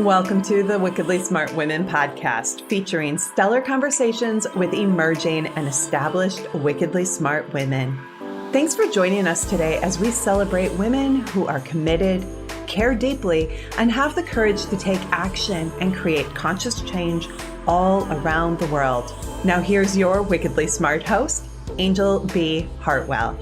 Welcome to the Wickedly Smart Women podcast, featuring stellar conversations with emerging and established wickedly smart women. Thanks for joining us today as we celebrate women who are committed, care deeply, and have the courage to take action and create conscious change all around the world. Now here's your wickedly smart host, Angel B. Hartwell.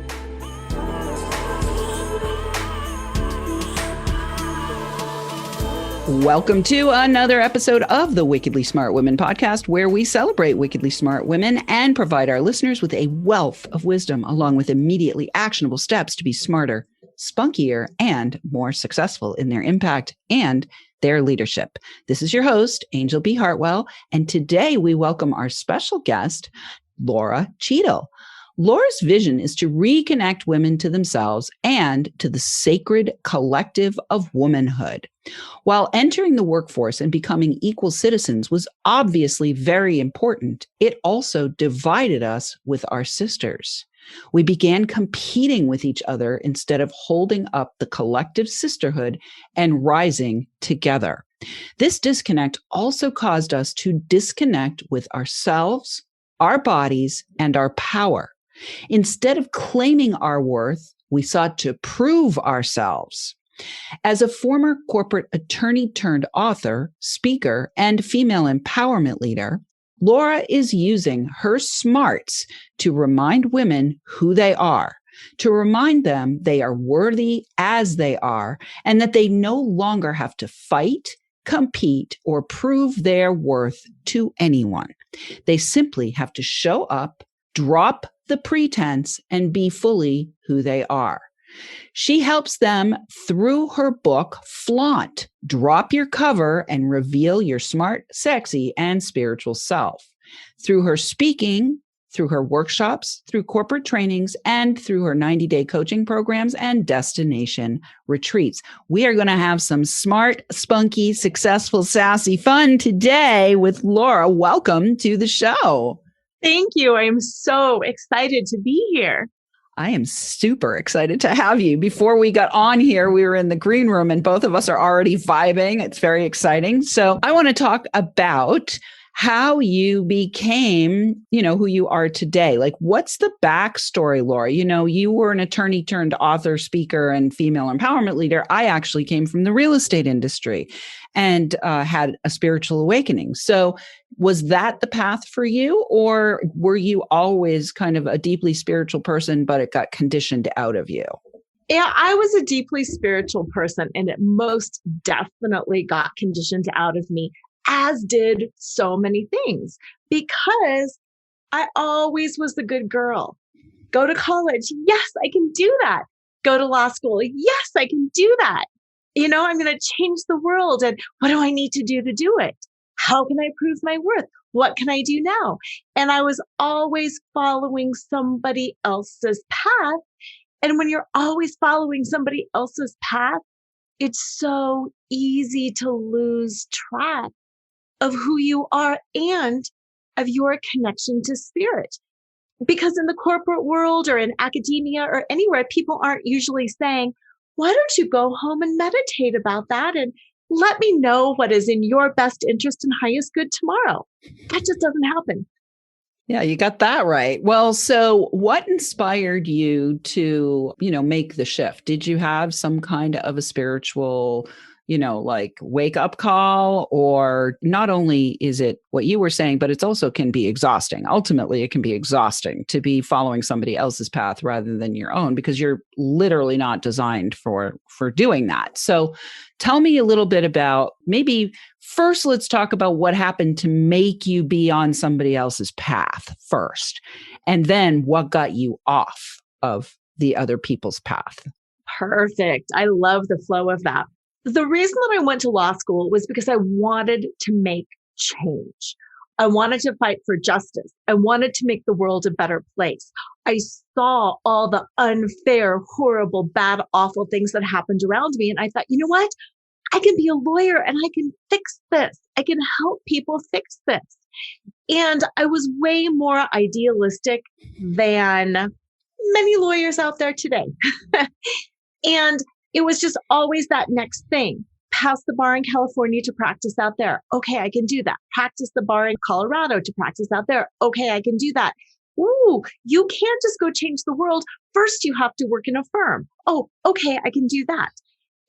Welcome to another episode of the Wickedly Smart Women podcast, where we celebrate wickedly smart women and provide our listeners with a wealth of wisdom, along with immediately actionable steps to be smarter, spunkier, and more successful in their impact and their leadership. This is your host, Angel B. Hartwell, and today we welcome our special guest, Lora Cheadle. Lora's vision is to reconnect women to themselves and to the sacred collective of womanhood. While entering the workforce and becoming equal citizens was obviously very important, it also divided us with our sisters. We began competing with each other instead of holding up the collective sisterhood and rising together. This disconnect also caused us to disconnect with ourselves, our bodies, and our power. Instead of claiming our worth, we sought to prove ourselves. As a former corporate attorney turned author, speaker, and female empowerment leader, Lora is using her smarts to remind women who they are, to remind them they are worthy as they are, and that they no longer have to fight, compete, or prove their worth to anyone. They simply have to show up, drop the pretense, and be fully who they are. She helps them through her book, FLAUNT, Drop Your Cover and Reveal Your Smart, Sexy, and Spiritual Self. Through her speaking, through her workshops, through corporate trainings, and through her 90-day coaching programs and destination retreats. We are going to have some smart, spunky, successful, sassy fun today with Lora. Welcome to the show. Thank you. I am so excited to be here. I am super excited to have you. Before we got on here, we were in the green room and both of us are already vibing. It's very exciting. So I want to talk about how you became, who you are today. Like, what's the backstory, Lora? You were an attorney turned author, speaker, and female empowerment leader. I actually came from the real estate industry and had a spiritual awakening. So was that the path for you, or were you always kind of a deeply spiritual person, but it got conditioned out of you? Yeah, I was a deeply spiritual person, and it most definitely got conditioned out of me, as did so many things, because I always was the good girl. Go to college. Yes, I can do that. Go to law school. Yes, I can do that. I'm going to change the world. And what do I need to do it? How can I prove my worth? What can I do now? And I was always following somebody else's path. And when you're always following somebody else's path, it's so easy to lose track of who you are and of your connection to spirit. Because in the corporate world or in academia or anywhere, people aren't usually saying, why don't you go home and meditate about that and let me know what is in your best interest and highest good tomorrow? That just doesn't happen. Yeah, you got that right. Well, so what inspired you to, make the shift? Did you have some kind of a spiritual, like wake up call? Or not only is it what you were saying, but it's also can be exhausting. Ultimately, it can be exhausting to be following somebody else's path rather than your own, because you're literally not designed for doing that. So tell me a little bit about, maybe first, let's talk about what happened to make you be on somebody else's path first, and then what got you off of the other people's path. Perfect. I love the flow of that. The reason that I went to law school was because I wanted to make change. I wanted to fight for justice. I wanted to make the world a better place. I saw all the unfair, horrible, bad, awful things that happened around me. And I thought, you know what? I can be a lawyer and I can fix this. I can help people fix this. And I was way more idealistic than many lawyers out there today. And it was just always that next thing. pass the bar in California to practice out there. Okay, I can do that. Practice the bar in Colorado to practice out there. Okay, I can do that. Ooh, you can't just go change the world. First, you have to work in a firm. Oh, okay, I can do that.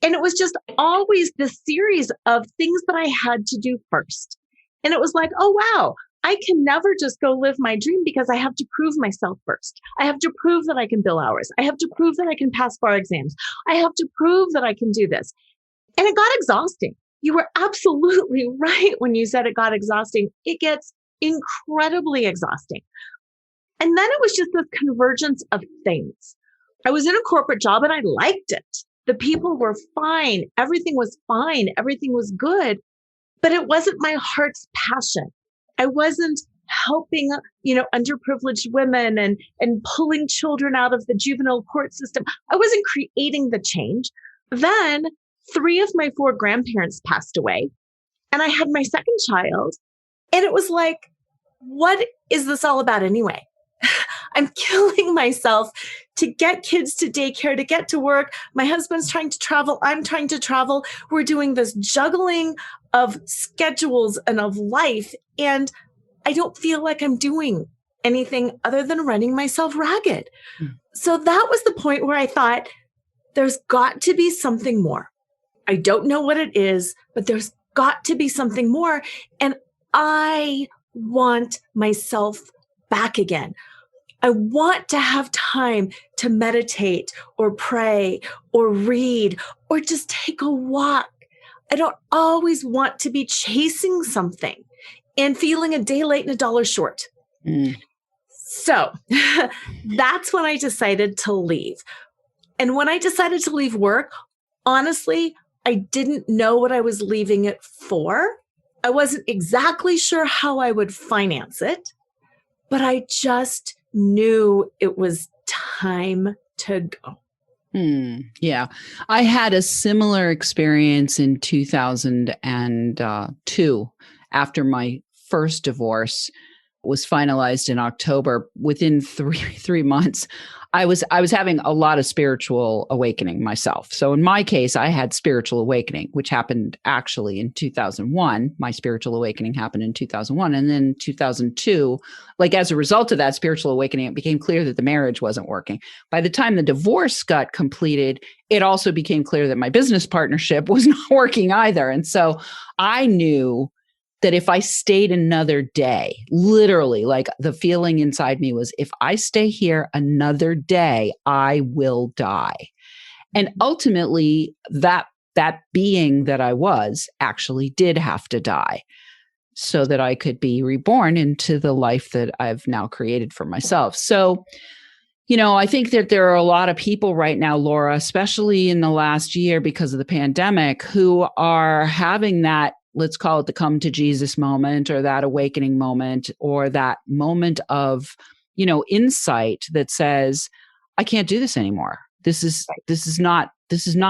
And it was just always this series of things that I had to do first. And it was like, oh, wow, I can never just go live my dream because I have to prove myself first. I have to prove that I can bill hours. I have to prove that I can pass bar exams. I have to prove that I can do this. And it got exhausting. You were absolutely right when you said it got exhausting. It gets incredibly exhausting. And then it was just this convergence of things. I was in a corporate job and I liked it. The people were fine. Everything was fine. Everything was good. But it wasn't my heart's passion. I wasn't helping, underprivileged women and pulling children out of the juvenile court system. I wasn't creating the change. Then 3 of my 4 grandparents passed away and I had my second child. And it was like, what is this all about anyway? I'm killing myself to get kids to daycare, to get to work. My husband's trying to travel. I'm trying to travel. We're doing this juggling of schedules and of life. And I don't feel like I'm doing anything other than running myself ragged. So that was the point where I thought, there's got to be something more. I don't know what it is, but there's got to be something more. And I want myself back again. I want to have time to meditate or pray or read or just take a walk. I don't always want to be chasing something and feeling a day late and a dollar short. So that's when I decided to leave. And when I decided to leave work, honestly, I didn't know what I was leaving it for. I wasn't exactly sure how I would finance it, but I just knew it was time to go. Yeah. I had a similar experience in 2002 after my first divorce was finalized in October. Within three months, I was having a lot of spiritual awakening myself. So in my case, I had spiritual awakening, which happened actually in 2001. My spiritual awakening happened in 2001. And then 2002, like as a result of that spiritual awakening, it became clear that the marriage wasn't working. By the time the divorce got completed, it also became clear that my business partnership was not working either. And so I knew that if I stayed another day, literally, like the feeling inside me was, if I stay here another day, I will die. And ultimately, that being that I was actually did have to die so that I could be reborn into the life that I've now created for myself. So, I think that there are a lot of people right now, Lora, especially in the last year because of the pandemic, who are having that, let's call it the come to Jesus moment, or that awakening moment, or that moment of, insight that says, I can't do this anymore. This is not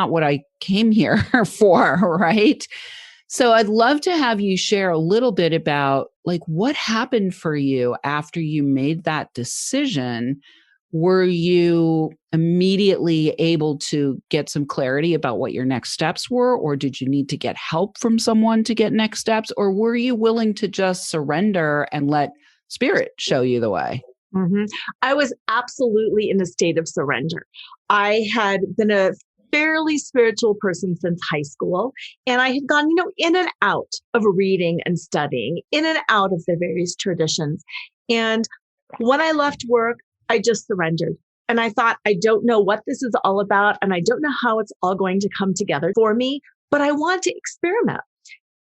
what I came here for. Right. So I'd love to have you share a little bit about like what happened for you after you made that decision. Were you immediately able to get some clarity about what your next steps were? Or did you need to get help from someone to get next steps? Or were you willing to just surrender and let spirit show you the way? Mm-hmm. I was absolutely in a state of surrender. I had been a fairly spiritual person since high school. And I had gone, in and out of reading and studying, in and out of the various traditions. And when I left work, I just surrendered. And I thought, I don't know what this is all about. And I don't know how it's all going to come together for me, but I want to experiment.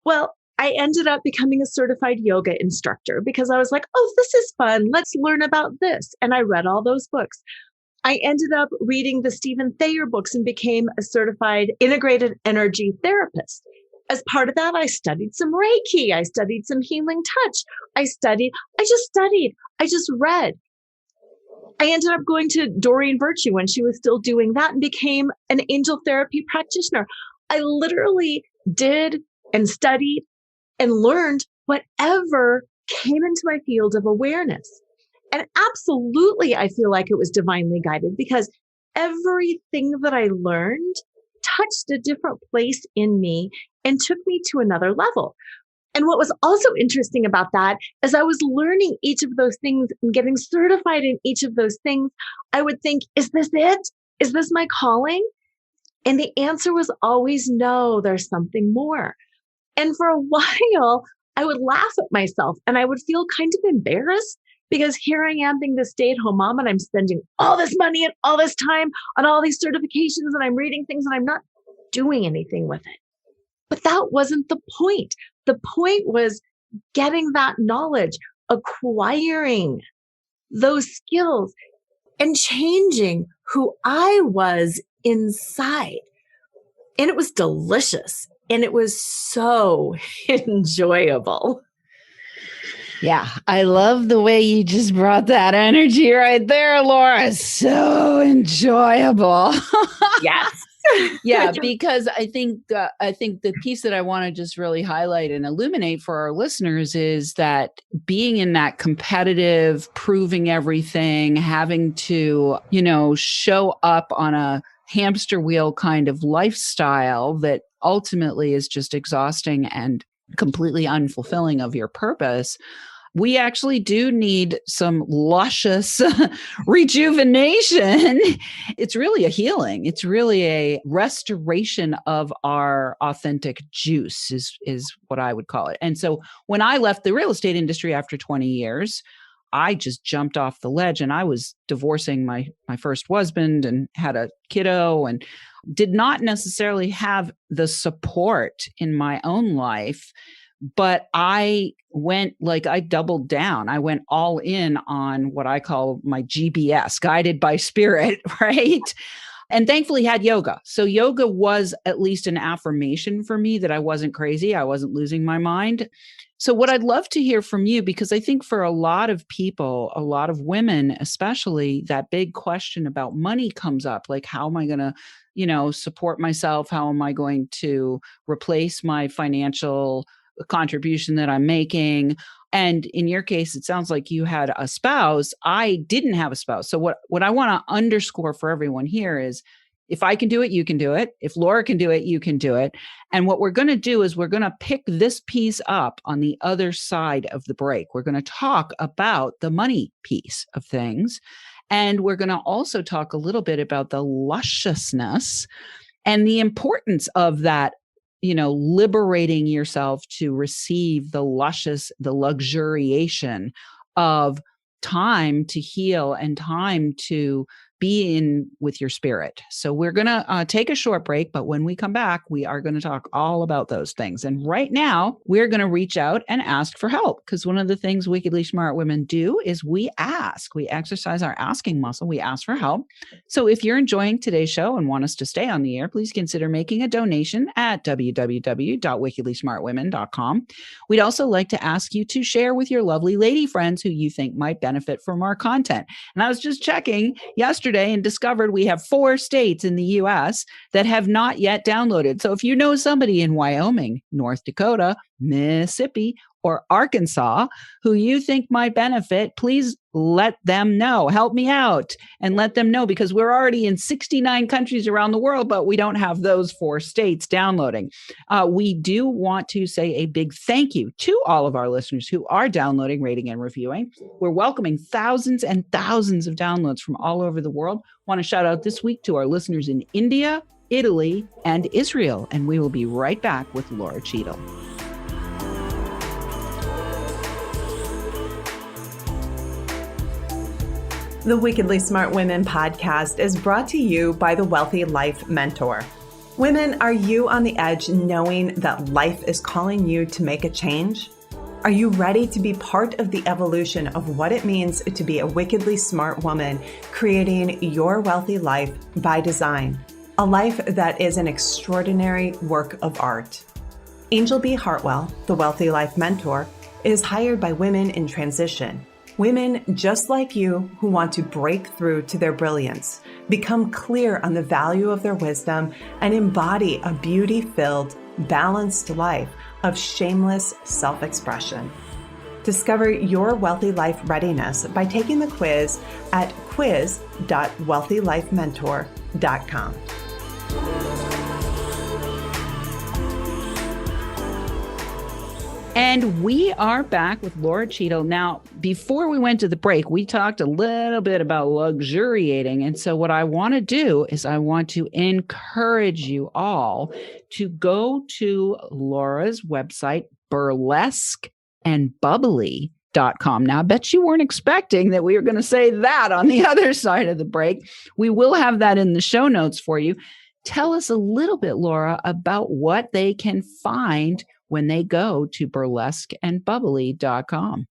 Well, I ended up becoming a certified yoga instructor because I was like, oh, this is fun. Let's learn about this. And I read all those books. I ended up reading the Stephen Thayer books and became a certified integrated energy therapist. As part of that, I studied some Reiki. I studied some healing touch. I just read. I ended up going to Doreen Virtue when she was still doing that and became an angel therapy practitioner. I literally did and studied and learned whatever came into my field of awareness. And absolutely, I feel like it was divinely guided because everything that I learned touched a different place in me and took me to another level. And what was also interesting about that, as I was learning each of those things and getting certified in each of those things, I would think, is this it? Is this my calling? And the answer was always no, there's something more. And for a while, I would laugh at myself and I would feel kind of embarrassed because here I am being the stay-at-home mom and I'm spending all this money and all this time on all these certifications and I'm reading things and I'm not doing anything with it. But that wasn't the point. The point was getting that knowledge, acquiring those skills, and changing who I was inside. And it was delicious. And it was so enjoyable. Yeah, I love the way you just brought that energy right there, Laura. So enjoyable. Yes. Yeah, because I think the piece that I want to just really highlight and illuminate for our listeners is that being in that competitive, proving everything, having to, show up on a hamster wheel kind of lifestyle that ultimately is just exhausting and completely unfulfilling of your purpose. We actually do need some luscious rejuvenation. It's really a healing. It's really a restoration of our authentic juice is what I would call it. And so when I left the real estate industry after 20 years, I just jumped off the ledge and I was divorcing my first husband and had a kiddo and did not necessarily have the support in my own life. But I I doubled down. I went all in on what I call my GBS, guided by spirit, right? And thankfully had yoga. So yoga was at least an affirmation for me that I wasn't crazy. I wasn't losing my mind. So what I'd love to hear from you, because I think for a lot of people, a lot of women, especially, that big question about money comes up. Like, how am I going to, support myself? How am I going to replace my financial contribution that I'm making? And in your case, it sounds like you had a spouse. I didn't have a spouse. So what I want to underscore for everyone here is, if I can do it, you can do it. If Laura can do it, you can do it. And what we're going to do is we're going to pick this piece up on the other side of the break. We're going to talk about the money piece of things. And we're going to also talk a little bit about the lusciousness and the importance of that, liberating yourself to receive the luxuriation of time to heal and time to be in with your spirit. So we're going to take a short break, but when we come back, we are going to talk all about those things. And right now, we're going to reach out and ask for help, because one of the things Wickedly Smart Women do is we ask. We exercise our asking muscle. We ask for help. So if you're enjoying today's show and want us to stay on the air, please consider making a donation at www.wickedlysmartwomen.com. We'd also like to ask you to share with your lovely lady friends who you think might benefit from our content. And I was just checking yesterday and discovered we have 4 states in the US that have not yet downloaded. So if you know somebody in Wyoming, North Dakota, Mississippi, or Arkansas who you think might benefit, please let them know. Help me out and let them know, because we're already in 69 countries around the world, but we don't have those 4 states downloading. We do want to say a big thank you to all of our listeners who are downloading, rating, and reviewing. We're welcoming thousands and thousands of downloads from all over the world. Want to shout out this week to our listeners in India, Italy, and Israel. And we will be right back with Lora Cheadle. The Wickedly Smart Women podcast is brought to you by the Wealthy Life Mentor. Women, are you on the edge knowing that life is calling you to make a change? Are you ready to be part of the evolution of what it means to be a wickedly smart woman, creating your wealthy life by design? A life that is an extraordinary work of art. Angel B. Hartwell, the Wealthy Life Mentor, is hired by women in transition. Women just like you who want to break through to their brilliance, become clear on the value of their wisdom, and embody a beauty-filled, balanced life of shameless self-expression. Discover your wealthy life readiness by taking the quiz at quiz.wealthylifementor.com. And we are back with Lora Cheadle. Now, before we went to the break, we talked a little bit about luxuriating. And so what I want to do is I want to encourage you all to go to Lora's website, Burlesque and Bubbly.com. Now, I bet you weren't expecting that we were going to say that on the other side of the break. We will have that in the show notes for you. Tell us a little bit, Lora, about what they can find when they go to burlesqueandbubbly.com.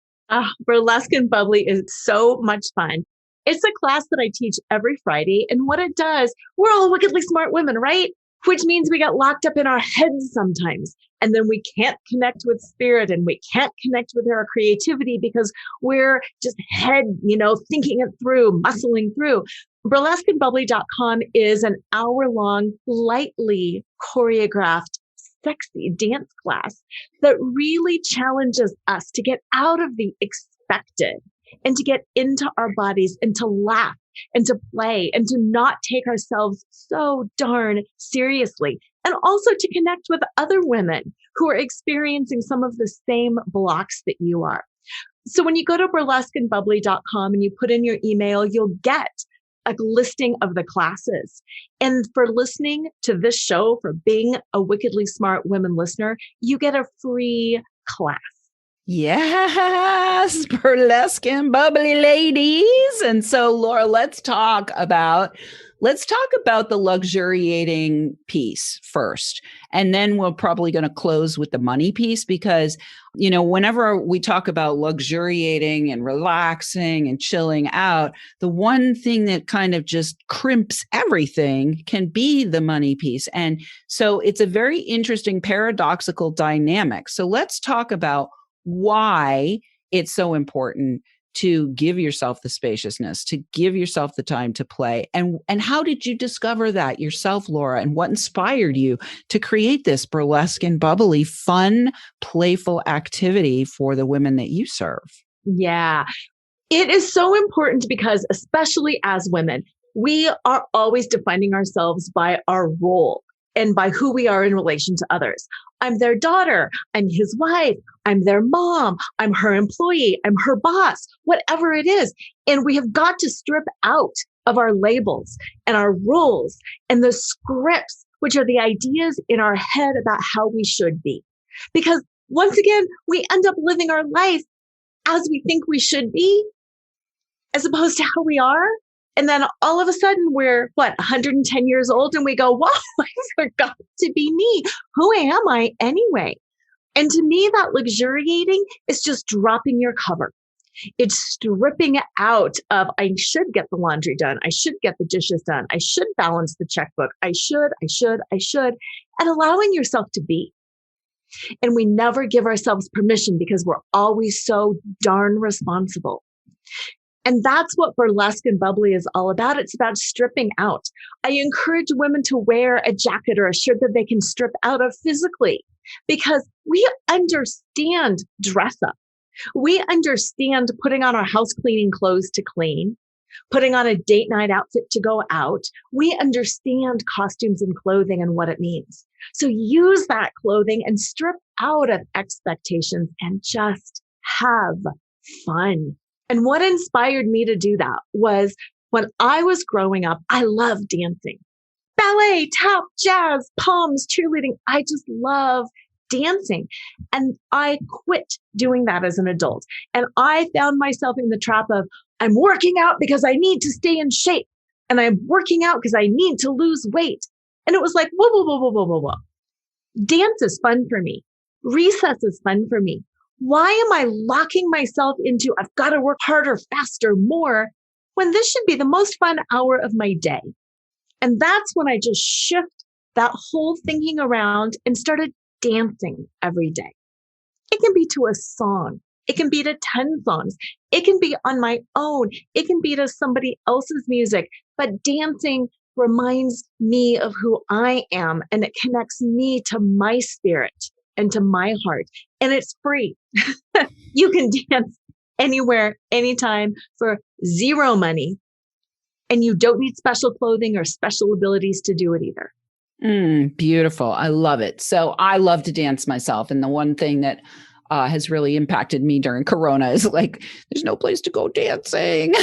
Burlesque and Bubbly is so much fun. It's a class that I teach every Friday. And what it does, we're all wickedly smart women, right? Which means we get locked up in our heads sometimes. And then we can't connect with spirit and we can't connect with our creativity because we're just thinking it through, muscling through. Burlesqueandbubbly.com is an hour-long, lightly choreographed sexy dance class that really challenges us to get out of the expected and to get into our bodies and to laugh and to play and to not take ourselves so darn seriously. And also to connect with other women who are experiencing some of the same blocks that you are. So when you go to burlesqueandbubbly.com and you put in your email, you'll get a listing of the classes. And for listening to this show, for being a Wickedly Smart Women listener, you get a free class. Yes, Burlesque and Bubbly ladies. And so, Lora, let's talk about the luxuriating piece first. And then we're probably going to close with the money piece because, whenever we talk about luxuriating and relaxing and chilling out, the one thing that kind of just crimps everything can be the money piece. And so it's a very interesting paradoxical dynamic. So let's talk about why it's so important to give yourself the spaciousness, to give yourself the time to play. And how did you discover that yourself, Lora? And what inspired you to create this Burlesque and Bubbly fun, playful activity for the women that you serve? Yeah, it is so important because especially as women, we are always defining ourselves by our role and by who we are in relation to others. I'm their daughter. I'm his wife. I'm their mom. I'm her employee. I'm her boss, whatever it is. And we have got to strip out of our labels and our rules and the scripts, which are the ideas in our head about how we should be. Because once again, we end up living our life as we think we should be, as opposed to how we are. And then all of a sudden we're 110 years old and we go, wow, I forgot to be me. Who am I anyway? And to me, that luxuriating is just dropping your cover. It's stripping out of, I should get the laundry done. I should get the dishes done. I should balance the checkbook. I should, and allowing yourself to be. And we never give ourselves permission because we're always so darn responsible. And that's what Burlesque and Bubbly is all about. It's about stripping out. I encourage women to wear a jacket or a shirt that they can strip out of physically because we understand dress up. We understand putting on our house cleaning clothes to clean, putting on a date night outfit to go out. We understand costumes and clothing and what it means. So use that clothing and strip out of expectations and just have fun. And what inspired me to do that was when I was growing up, I loved dancing. Ballet, tap, jazz, poms, cheerleading. I just love dancing. And I quit doing that as an adult. And I found myself in the trap of, I'm working out because I need to stay in shape. And I'm working out because I need to lose weight. And it was like, whoa. Dance is fun for me. Recess is fun for me. Why am I locking myself into, I've got to work harder, faster, more, when this should be the most fun hour of my day? And that's when I just shift that whole thinking around and started dancing every day. It can be to a song. It can be to 10 songs. It can be on my own. It can be to somebody else's music. But dancing reminds me of who I am, and it connects me to my spirit and to my heart. And it's free. You can dance anywhere, anytime for zero money. And you don't need special clothing or special abilities to do it either. Beautiful. I love it. So I love to dance myself. And the one thing that has really impacted me during Corona is like, there's no place to go dancing.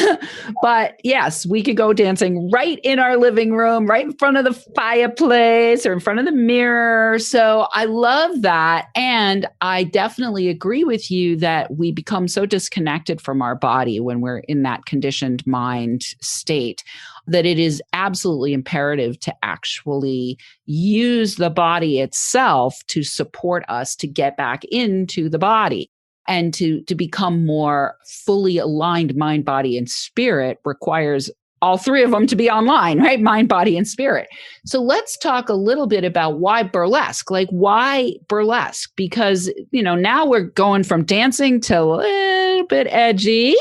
But yes, we could go dancing right in our living room, right in front of the fireplace or in front of the mirror. So I love that. And I definitely agree with you that we become so disconnected from our body when we're in that conditioned mind state, that it is absolutely imperative to actually use the body itself to support us to get back into the body. And to become more fully aligned mind, body, and spirit requires all three of them to be online, right? Mind, body, and spirit. So let's talk a little bit about why burlesque. Like, why burlesque? Because, now we're going from dancing to a little bit edgy.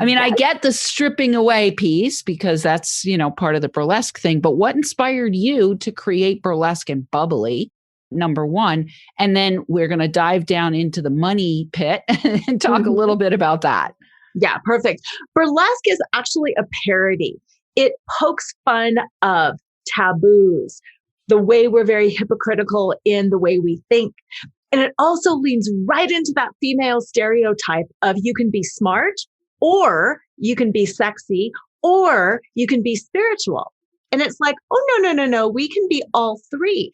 I mean, I get the stripping away piece because that's, part of the burlesque thing. But what inspired you to create Burlesque and Bubbly? Number one. And then we're going to dive down into the money pit and talk a little bit about that. Yeah, perfect. Burlesque is actually a parody. It pokes fun of taboos, the way we're very hypocritical in the way we think. And it also leans right into that female stereotype of you can be smart, or you can be sexy, or you can be spiritual. And it's like, oh, no. We can be all three.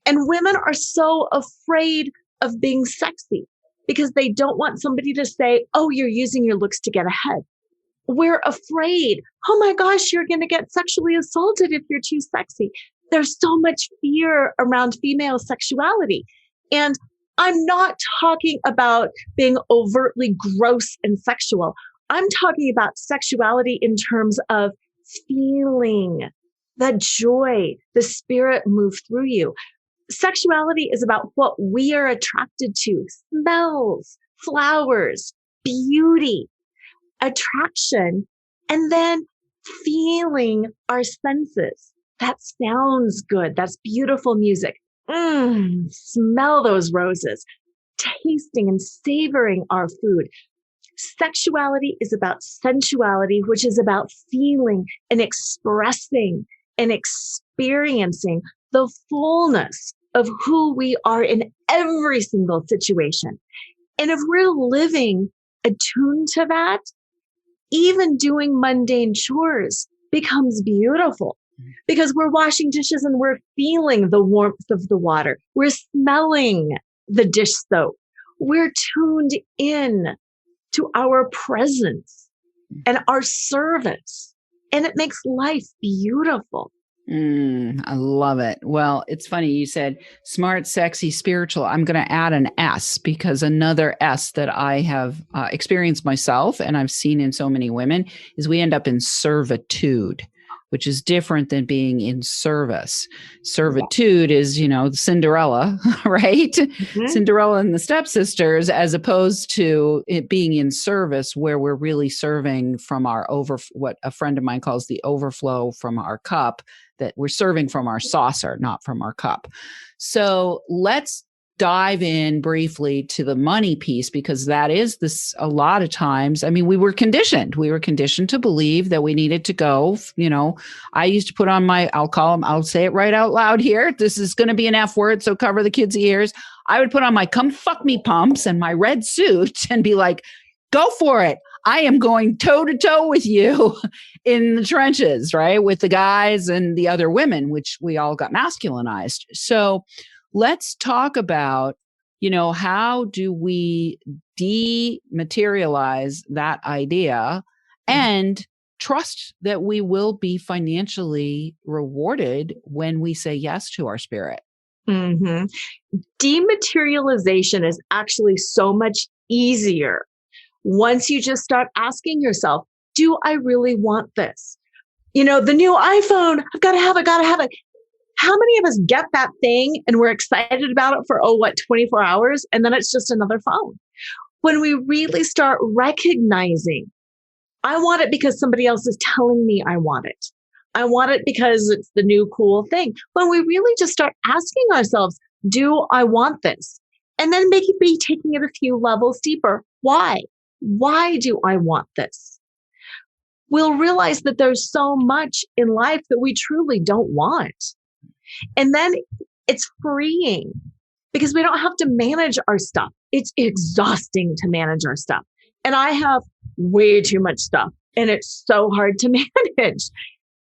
And women are so afraid of being sexy because they don't want somebody to say, oh, you're using your looks to get ahead. We're afraid. Oh my gosh, you're going to get sexually assaulted if you're too sexy. There's so much fear around female sexuality. And I'm not talking about being overtly gross and sexual. I'm talking about sexuality in terms of feeling the joy, the spirit move through you. Sexuality is about what we are attracted to: smells, flowers, beauty, attraction, and then feeling our senses. That sounds good. That's beautiful music. Smell those roses. Tasting and savoring our food. Sexuality is about sensuality, which is about feeling and expressing and experiencing the fullness of who we are in every single situation. And if we're living attuned to that, even doing mundane chores becomes beautiful because we're washing dishes and we're feeling the warmth of the water. We're smelling the dish soap. We're tuned in to our presence and our service. And it makes life beautiful. I love it. Well, it's funny. You said smart, sexy, spiritual. I'm going to add an S because another S that I have experienced myself and I've seen in so many women is we end up in servitude, which is different than being in service. Servitude is, Cinderella, right? Mm-hmm. Cinderella and the stepsisters, as opposed to it being in service where we're really serving from our what a friend of mine calls the overflow from our cup, that we're serving from our saucer, not from our cup. So let's dive in briefly to the money piece, because that is this a lot of times. I mean, we were conditioned to believe that we needed to go, I used to put on I'll say it right out loud here. This is going to be an F word, so cover the kids' ears. I would put on my come fuck me pumps and my red suit and be like, go for it. I am going toe to toe with you in the trenches, right? With the guys and the other women, which we all got masculinized. So let's talk about, how do we dematerialize that idea and trust that we will be financially rewarded when we say yes to our spirit? Mm-hmm. Dematerialization is actually so much easier once you just start asking yourself, do I really want this? The new iPhone, I've got to have it. How many of us get that thing and we're excited about it for, 24 hours? And then it's just another phone. When we really start recognizing, I want it because somebody else is telling me I want it. I want it because it's the new cool thing. When we really just start asking ourselves, do I want this? And then maybe taking it a few levels deeper. Why? Why do I want this? We'll realize that there's so much in life that we truly don't want. And then it's freeing because we don't have to manage our stuff. It's exhausting to manage our stuff. And I have way too much stuff and it's so hard to manage.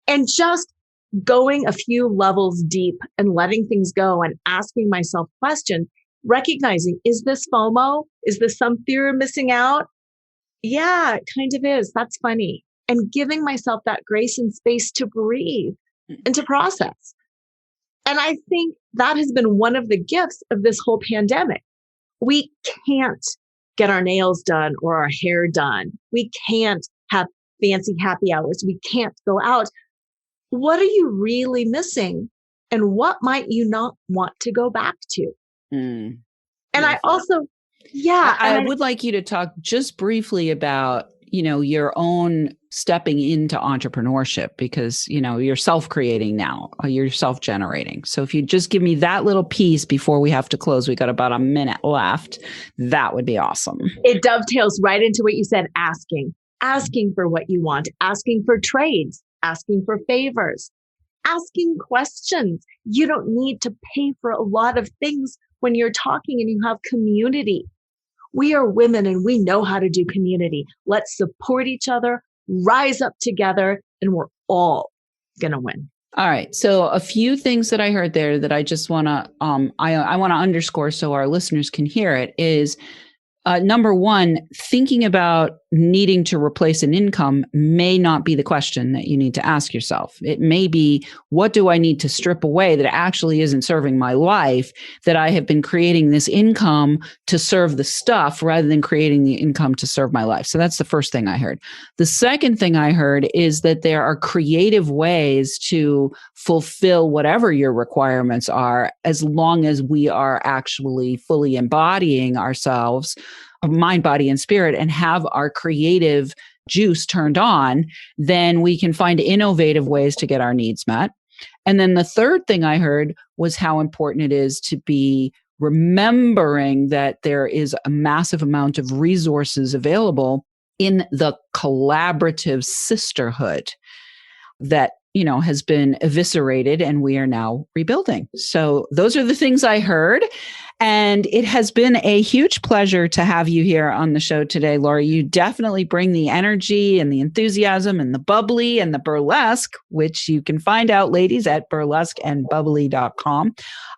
And just going a few levels deep and letting things go and asking myself questions, recognizing, is this FOMO? Is this some fear of missing out? Yeah, it kind of is. That's funny. And giving myself that grace and space to breathe and to process. And I think that has been one of the gifts of this whole pandemic. We can't get our nails done or our hair done. We can't have fancy happy hours. We can't go out. What are you really missing? And what might you not want to go back to? And I also, I would like you to talk just briefly about, your own stepping into entrepreneurship, because, you're self-creating now, you're self-generating. So if you just give me that little piece before we have to close, we got about a minute left. That would be awesome. It dovetails right into what you said, asking for what you want, asking for trades, asking for favors, asking questions. You don't need to pay for a lot of things when you're talking and you have community. We are women and we know how to do community. Let's support each other, rise up together, and we're all going to win. All right. So a few things that I heard there that I just want to, I want to underscore so our listeners can hear it is, number one, thinking about needing to replace an income may not be the question that you need to ask yourself. It may be, what do I need to strip away that actually isn't serving my life, that I have been creating this income to serve the stuff rather than creating the income to serve my life? So that's the first thing I heard. The second thing I heard is that there are creative ways to fulfill whatever your requirements are, as long as we are actually fully embodying ourselves, mind, body, and spirit, and have our creative juice turned on, then we can find innovative ways to get our needs met. And then the third thing I heard was how important it is to be remembering that there is a massive amount of resources available in the collaborative sisterhood that has been eviscerated and we are now rebuilding. So those are the things I heard. And it has been a huge pleasure to have you here on the show today, Lora. You definitely bring the energy and the enthusiasm and the bubbly and the burlesque, which you can find out, ladies, at burlesqueandbubbly.com.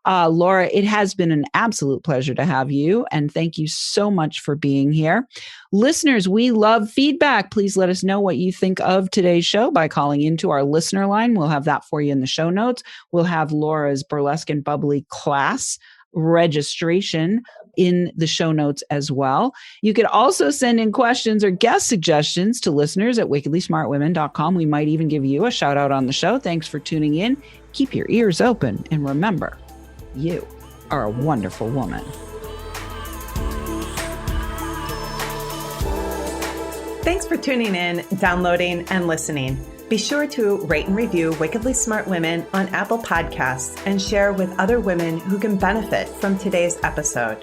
Lora, it has been an absolute pleasure to have you. And thank you so much for being here. Listeners, we love feedback. Please let us know what you think of today's show by calling into our listener line. We'll have that for you in the show notes. We'll have Lora's Burlesque and Bubbly class registration in the show notes as well. You could also send in questions or guest suggestions to listeners at wickedlysmartwomen.com. We might even give you a shout out on the show. Thanks for tuning in. Keep your ears open and remember, you are a wonderful woman. Thanks for tuning in, downloading, and listening. Be sure to rate and review Wickedly Smart Women on Apple Podcasts and share with other women who can benefit from today's episode.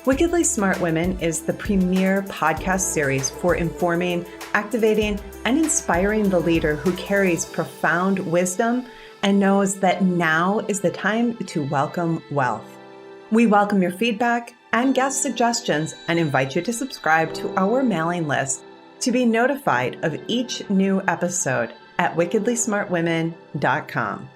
Wickedly Smart Women is the premier podcast series for informing, activating, and inspiring the leader who carries profound wisdom and knows that now is the time to welcome wealth. We welcome your feedback and guest suggestions and invite you to subscribe to our mailing list to be notified of each new episode at wickedlysmartwomen.com.